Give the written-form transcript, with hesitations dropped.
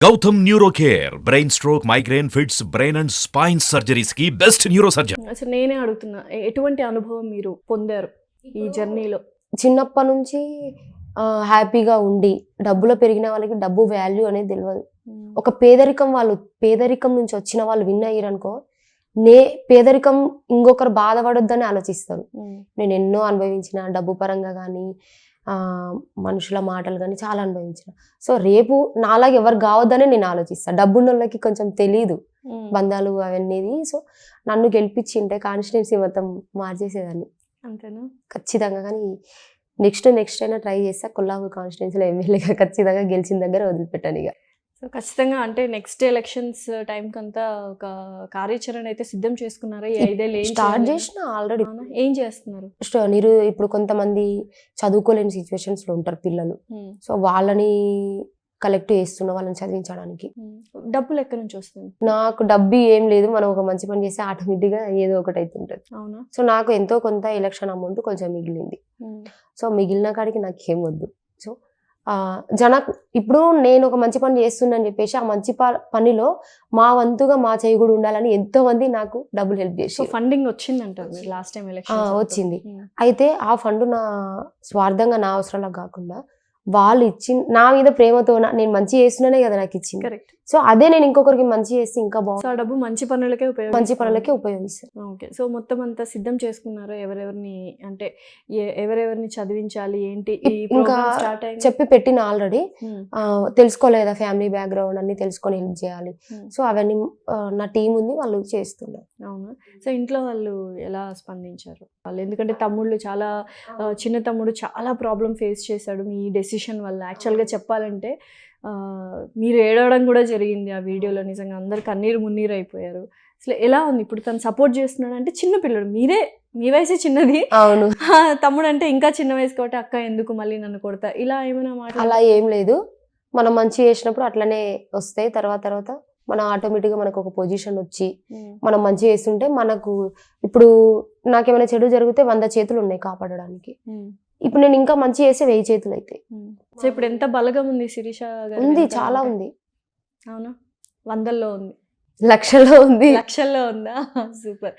Gautam neuro care brain stroke migraine fits brain and spine surgeries కి best neuro surgeon. అసలు నేనే అడుగుతున్నా, ఎటువంటి అనుభవం మీరు పొందారు ఈ జర్నీలో? చిన్నప్పటి నుంచి హ్యాపీగా ఉండి డబ్బులో పెరిగిన వాళ్ళకి డబ్బు వాల్యూ అనేది తెలియదు. ఒక పేదరికం నుంచి వచ్చిన వాళ్ళు విన్ అయ్యారనుకో, పేదరికం ఇంకొకరు బాధపడొద్దని ఆలోచిస్తారు. నేను ఎన్నో అనుభవించిన, డబ్బు పరంగా కానీ మనుషుల మాటలు కానీ చాలా అనుభవించిన. సో రేపు నాలాగా ఎవరు కావద్దనే నేను ఆలోచిస్తాను. డబ్బున్న వాళ్ళకి కొంచెం తెలీదు బంధాలు అవన్నీ. సో నన్ను గెలిపించింటే కాన్స్టిట్యున్సీ మొత్తం మార్చేసేదాన్ని అంతేనా? ఖచ్చితంగా. కానీ నెక్స్ట్ అయినా ట్రై చేస్తా. కొల్లాపూర్ కాన్స్టిట్యున్సీలో ఎమ్మెల్యేగా ఖచ్చితంగా గెలిచిన దగ్గర వదిలిపెట్టాను ఇక. సో ఖచ్చితంగా అంటే నెక్స్ట్ ఎలక్షన్స్ టైంకి అంతా ఒక కార్యాచరణ అయితే సిద్ధం చేసుకున్నారా? ఈ 5 ఏళ్ళు స్టార్ట్ చేసిన ఆల్రెడీ. ఏం చేస్తున్నారు? మీరు ఇప్పుడు కొంతమంది చదువుకోలేని సిచ్యువేషన్స్ లో ఉంటారు పిల్లలు. సో వాళ్ళని కలెక్ట్ చేస్తున్నా, వాళ్ళని చదివించడానికి. డబ్బులు ఎక్కడి నుంచి వస్తుంది? నాకు డబ్బు ఏం లేదు. మనం ఒక మంచి పని చేస్తే ఆటోమేటిక్ గా ఏదో ఒకటి అవుతుంటది. అవునా? సో నాకు ఎంతో కొంత ఎలక్షన్ అమౌంట్ కొంచెం మిగిలింది. సో మిగిలిన కాడికి నాకు ఏం వద్దు. సో ఇప్పుడు నేను ఒక మంచి పని చేస్తున్నాను చెప్పేసి ఆ మంచి పనిలో మా వంతుగా మా చేయి కూడా ఉండాలని ఎంతో మంది నాకు డబ్బులు హెల్ప్ చేసి. ఫండింగ్ వచ్చిందంటారు మీరు లాస్ట్ టైం ఎలక్షన్? వచ్చింది. అయితే ఆ ఫండ్ నా స్వార్థంగా నా అవసరాలకు కాకుండా వాళ్ళు నా మీద ప్రేమతో నేను మంచి చేస్తున్నానే కదా నాకు ఇచ్చింది. కరెక్ట్. సో అదే నేను ఇంకొకరికి మంచి చేస్తే ఇంకా బాగుంది. ఆ డబ్బు మంచి పనులకే ఉపయోగిస్తాను. ఓకే. సో మొత్తం అంతా సిద్ధం చేసుకున్నారో? ఎవరెవరిని చదివించాలి ఏంటి? ఇంకా చెప్పి పెట్టిన ఆల్రెడీ. తెలుసుకోలేదా ఫ్యామిలీ బ్యాక్గ్రౌండ్ అన్ని తెలుసుకొని హెల్ప్ చేయాలి. సో అవన్నీ నా టీం ఉంది, వాళ్ళు చేస్తున్నారు. అవునా? సో ఇంట్లో వాళ్ళు ఎలా స్పందించారు? వాళ్ళు ఎందుకంటే చిన్న తమ్ముడు చాలా ప్రాబ్లం ఫేస్ చేశాడు మీ డెసిషన్ వల్ల. యాక్చువల్గా చెప్పాలంటే మీరు ఏడవడం కూడా జరిగింది ఆ వీడియోలో. నిజంగా అందరు కన్నీరు మున్నీరు అయిపోయారు. అసలు ఎలా ఉంది ఇప్పుడు? తను సపోర్ట్ చేస్తున్నాడు అంటే చిన్న పిల్లడు, మీ వయసే చిన్నది. అవును. తమ్ముడు అంటే ఇంకా చిన్న వయసు కాబట్టి అక్క ఎందుకు మళ్ళీ నన్ను కొడతా ఇలా ఏమైనా మాట? అలా ఏం లేదు. మనం మంచి చేసినప్పుడు అట్లనే వస్తాయి. తర్వాత మనం ఆటోమేటిక్గా మనకు ఒక పొజిషన్ వచ్చి మనం మంచి చేస్తుంటే మనకు ఇప్పుడు నాకేమైనా చెడు జరిగితే 100 చేతులు ఉన్నాయి కాపాడడానికి. ఇప్పుడు నేను ఇంకా మంచి చేస్తే 1000 చేతులు అవుతాయి. సో ఇప్పుడు ఎంత బలగం ఉంది శిరీష గారు? ఉంది, చాలా ఉంది. అవునా? 100లో ఉంది, లక్షల్లో ఉంది. లక్షల్లో ఉందా? సూపర్.